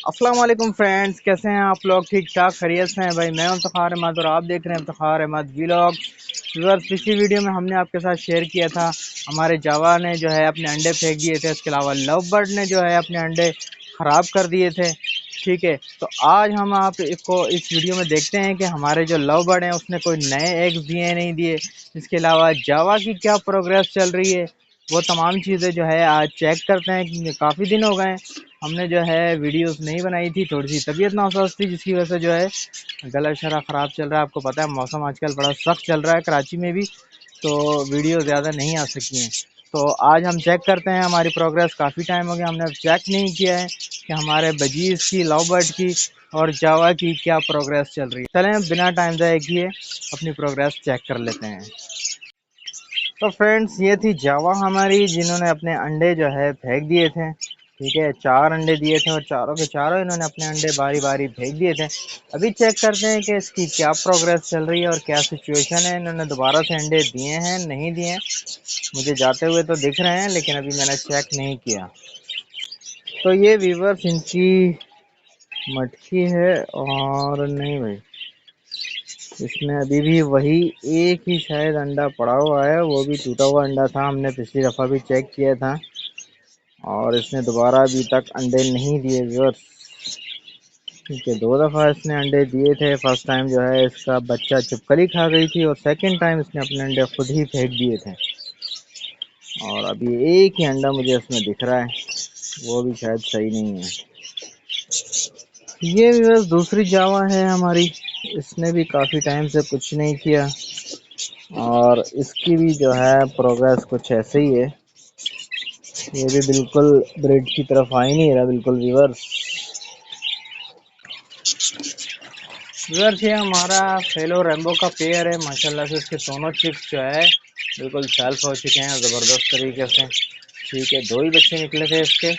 अस्सलाम वालेकुम फ्रेंड्स, कैसे हैं आप लोग? ठीक ठाक खैरियत से हैं? भाई मैं हूं इफ्तिखार अहमद और आप देख रहे हैं इफ्तिखार अहमद व्लॉग। व्यूअर्स, पिछली वीडियो में हमने आपके साथ शेयर किया था हमारे जावा ने जो है अपने अंडे फेंक दिए थे। इसके अलावा लव बर्ड ने जो है अपने अंडे ख़राब कर दिए थे। ठीक है, तो आज हम आप इसको इस वीडियो में देखते हैं कि हमारे जो लव बर्ड हैं उसने कोई नए एग्स दिए नहीं दिए। इसके अलावा जावा की क्या प्रोग्रेस चल रही है, वो तमाम चीज़ें जो है आज चेक करते हैं, क्योंकि काफ़ी दिन हो गए हमने जो है वीडियोस नहीं बनाई थी। थोड़ी सी तबीयत नासाज थी, जिसकी वजह से जो है गला शरा ख़राब चल रहा है। आपको पता है मौसम आजकल बड़ा सख्त चल रहा है कराची में भी, तो वीडियो ज़्यादा नहीं आ सकी हैं। तो आज हम चेक करते हैं हमारी प्रोग्रेस। काफ़ी टाइम हो गया हमने अब चेक नहीं किया है कि हमारे बजीज़ की, लव बर्ड की और जावा की क्या प्रोग्रेस चल रही है। चलें बिना टाइम ज़ाया किए अपनी प्रोग्रेस चेक कर लेते हैं। तो फ्रेंड्स, ये थी जावा हमारी, जिन्होंने अपने अंडे जो है फेंक दिए थे। ठीक है, 4 अंडे दिए थे और चारों के चारों इन्होंने अपने अंडे बारी बारी फेंक दिए थे। अभी चेक करते हैं कि इसकी क्या प्रोग्रेस चल रही है और क्या सिचुएशन है। इन्होंने दोबारा से अंडे दिए हैं नहीं दिए हैं, मुझे जाते हुए तो दिख रहे हैं, लेकिन अभी मैंने चेक नहीं किया। तो ये व्यूवर्स इनकी मटकी है और नहीं भाई, इसमें अभी भी वही एक ही शायद अंडा पड़ा हुआ है, वो भी टूटा हुआ अंडा था। हमने पिछली दफ़ा भी चेक किया था और इसने दोबारा अभी तक अंडे नहीं दिए व्यूअर्स। ठीक है, 2 दफ़ा इसने अंडे दिए थे। फर्स्ट टाइम जो है इसका बच्चा चुपकली खा गई थी और सेकंड टाइम इसने अपने अंडे खुद ही फेंक दिए थे। और अभी एक ही अंडा मुझे इसमें दिख रहा है, वो भी शायद सही नहीं है। ये व्यूअर्स दूसरी जावा है हमारी, इसने भी काफ़ी टाइम से कुछ नहीं किया और इसकी भी जो है प्रोग्रेस कुछ ऐसे ही है। ये भी बिल्कुल ब्रेड की तरफ आ ही नहीं रहा बिल्कुल व्यूअर्स। व्यूअर्स, ये हमारा फेलो रेम्बो का पेयर है। माशाल्लाह से इसके दोनों चिक्स जो है बिल्कुल सेल्फ हो चुके हैं ज़बरदस्त तरीके से। ठीक है, 2 ही बच्चे निकले थे इसके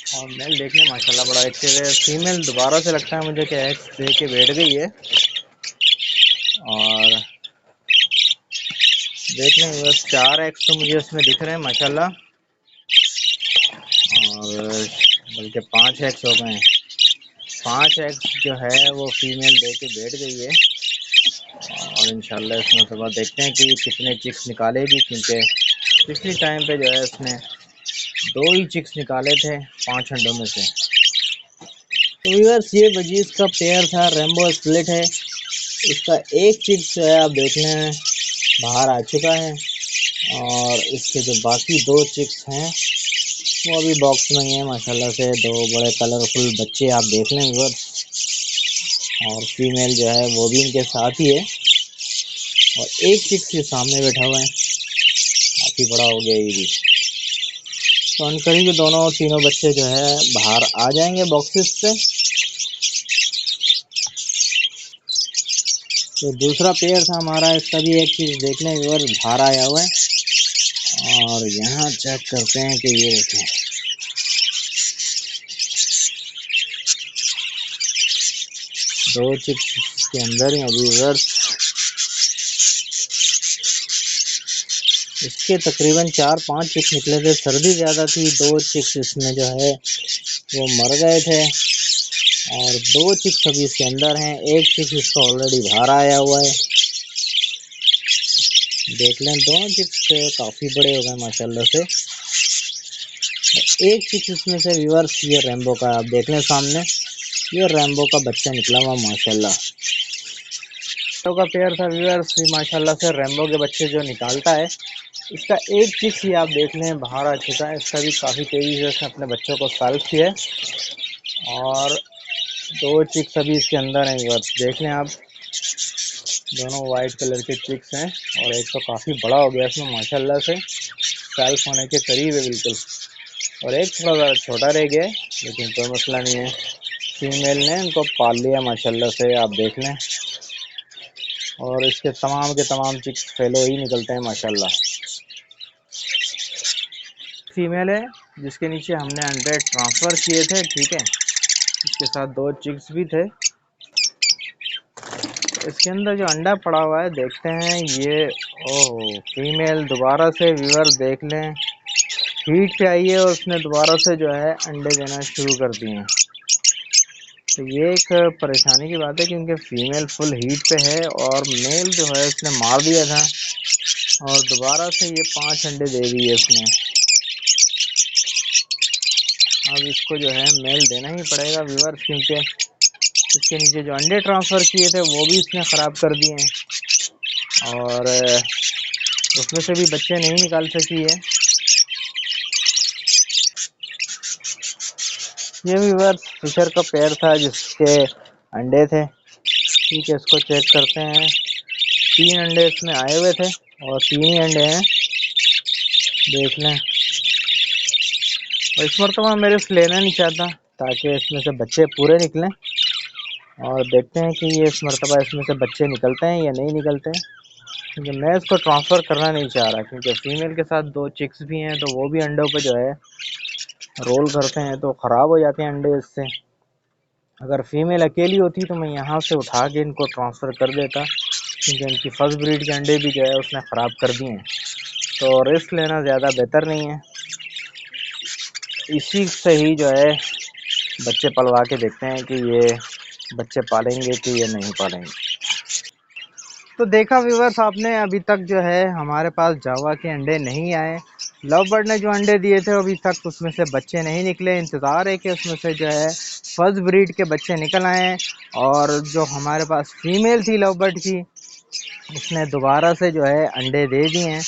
और मेल देखने माशाल्लाह बड़ा अच्छे है। फीमेल दोबारा से लगता है मुझे कि एग्स दे के बैठ गई है और देख लें बस 4 एग्स तो मुझे इसमें दिख रहे हैं माशाल्लाह, और बल्कि 5 एग्स हो गए हैं। 5 एग्स जो है वो फीमेल दे के बैठ गई है और इंशाल्लाह इसमें सुबह देखते हैं कि कितने चिक्स निकालेगी, क्योंकि पिछली टाइम पे जो है इसने 2 ही चिक्स निकाले थे 5 अंडों में से। तो व्यूअर्स, ये बजीज का पेयर था, रेम्बो स्प्लिट है। इसका एक चिक्स जो है आप देख लें बाहर आ चुका है और इसके जो बाकी 2 चिक्स हैं वो अभी बॉक्स में ही है माशाल्लाह से। 2 बड़े कलरफुल बच्चे आप देख लें व्यूअर्स, और फीमेल जो है वो भी इनके साथ ही है और एक चिक्स के सामने बैठा हुआ है। काफ़ी बड़ा हो गया ये भी। तो अनकरीब दोनों तीनों बच्चे जो है बाहर आ जाएंगे बॉक्सेस से। तो दूसरा पेयर था हमारा, इसका भी एक चीज़ देख लें व्यूअर, बाहर आया हुआ है और यहाँ चेक करते हैं कि ये देखें 2 चिक्स के अंदर ही अभी व्यूअर। इसके तकरीबन 4-5 चिक्स निकले थे, सर्दी ज़्यादा थी, 2 चिक्स इसमें जो है वो मर गए थे और 2 चिक्स अभी इसके अंदर हैं। एक चिक्स इसका ऑलरेडी बाहर आया हुआ है। देख लें दोनों चिक्स काफ़ी बड़े हो गए माशाल्लाह से। एक चिक्स इसमें से व्यूअर्स ये रेम्बो का आप देख लें सामने, ये रेम्बो का बच्चा निकला हुआ माशाल्लाह। रेम्बो का पेयर था व्यूअर्स, माशाल्लाह से रेम्बो के बच्चे जो निकालता है। इसका एक चिक्स ही आप देख लें बाहर आ चुका है, इसका भी काफ़ी तेज़ी से इसने अपने बच्चों को सेल्फ किया है और 2 चिक्स अभी इसके अंदर हैं व्यूअर्स। देख लें आप, दोनों वाइट कलर के चिक्स हैं और एक तो काफ़ी बड़ा हो गया इसमें माशाल्लाह से, सेल्फ होने के करीब है बिल्कुल, और एक थोड़ा सा छोटा रह गया है, लेकिन कोई मसला नहीं है। फीमेल ने इनको पाल लिया माशाल्लाह से, आप देख लें, और इसके तमाम चिक्स फेलो ही निकलते हैं माशाल्लाह। फीमेल है जिसके नीचे हमने अंडे ट्रांसफ़र किए थे। ठीक है, इसके साथ 2 चिक्स भी थे। इसके अंदर जो अंडा पड़ा हुआ है देखते हैं ये, ओह फीमेल दोबारा से व्यूअर देख लें हीट पे आई है और उसने दोबारा से जो है अंडे देना शुरू कर दिए हैं। तो ये एक परेशानी की बात है क्योंकि फीमेल फुल हीट पे है और मेल जो है उसने मार दिया था और दोबारा से ये 5 अंडे दे दिए उसने। अब इसको जो है मेल देना ही पड़ेगा व्यूअर्स, क्योंकि इसके नीचे जो अंडे ट्रांसफ़र किए थे वो भी इसने ख़राब कर दिए हैं और उसमें से भी बच्चे नहीं निकाल सकी है। ये व्यूअर्स फिशर का पेयर था जिसके अंडे थे। ठीक है, इसको चेक करते हैं। 3 अंडे इसमें आए हुए थे और 3 ही अंडे हैं, देख लें। और इस मरतबा मेरे से लेना नहीं चाहता ताकि इसमें से बच्चे पूरे निकलें और देखते हैं कि ये इस मरतबा इसमें से बच्चे निकलते हैं या नहीं निकलते हैं, क्योंकि मैं इसको ट्रांसफ़र करना नहीं चाह रहा, क्योंकि फ़ीमेल के साथ 2 चिक्स भी हैं तो वो भी अंडों पे जो है रोल करते हैं तो ख़राब हो जाते हैं अंडे इससे। अगर फ़ीमेल अकेली होती तो मैं यहाँ से उठा के इनको ट्रांसफ़र कर देता, क्योंकि इनकी फर्स्ट ब्रीड के अंडे भी जो है उसने ख़राब कर दिए हैं। तो रिस्क लेना ज़्यादा बेहतर नहीं है, इसी से ही जो है बच्चे पलवा के देखते हैं कि ये बच्चे पालेंगे कि ये नहीं पालेंगे। तो देखा व्यूअर्स आपने, अभी तक जो है हमारे पास जावा के अंडे नहीं आए। लव बर्ड ने जो अंडे दिए थे अभी तक उसमें से बच्चे नहीं निकले। इंतज़ार है कि उसमें से जो है फर्स्ट ब्रीड के बच्चे निकल आए। और जो हमारे पास फीमेल थी लव बर्ड की, उसने दोबारा से जो है अंडे दे दिए हैं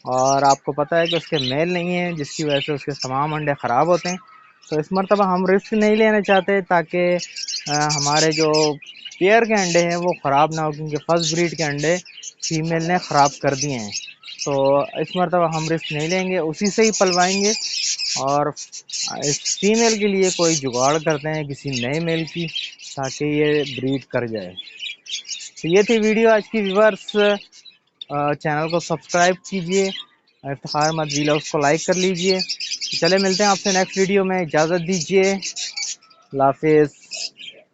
और आपको पता है कि उसके मेल नहीं है, जिसकी वजह से उसके तमाम अंडे ख़राब होते हैं। तो इस मरतबा हम रिस्क नहीं लेना चाहते ताकि हमारे जो पेयर के अंडे हैं वो ख़राब ना हो, क्योंकि फर्स्ट ब्रीड के अंडे फीमेल ने ख़राब कर दिए हैं। तो इस मरतबा हम रिस्क नहीं लेंगे, उसी से ही पलवाएंगे और इस फीमेल के लिए कोई जुगाड़ करते हैं किसी नए मेल की, ताकि ये ब्रीड कर जाए। तो ये थी वीडियो आज की व्यूअर्स। चैनल को सब्सक्राइब कीजिए, इफ्तिखार अहमद व्लॉग्स को लाइक कर लीजिए। चले मिलते हैं आपसे नेक्स्ट वीडियो में, इजाज़त दीजिए, अल्लाह हाफिज़।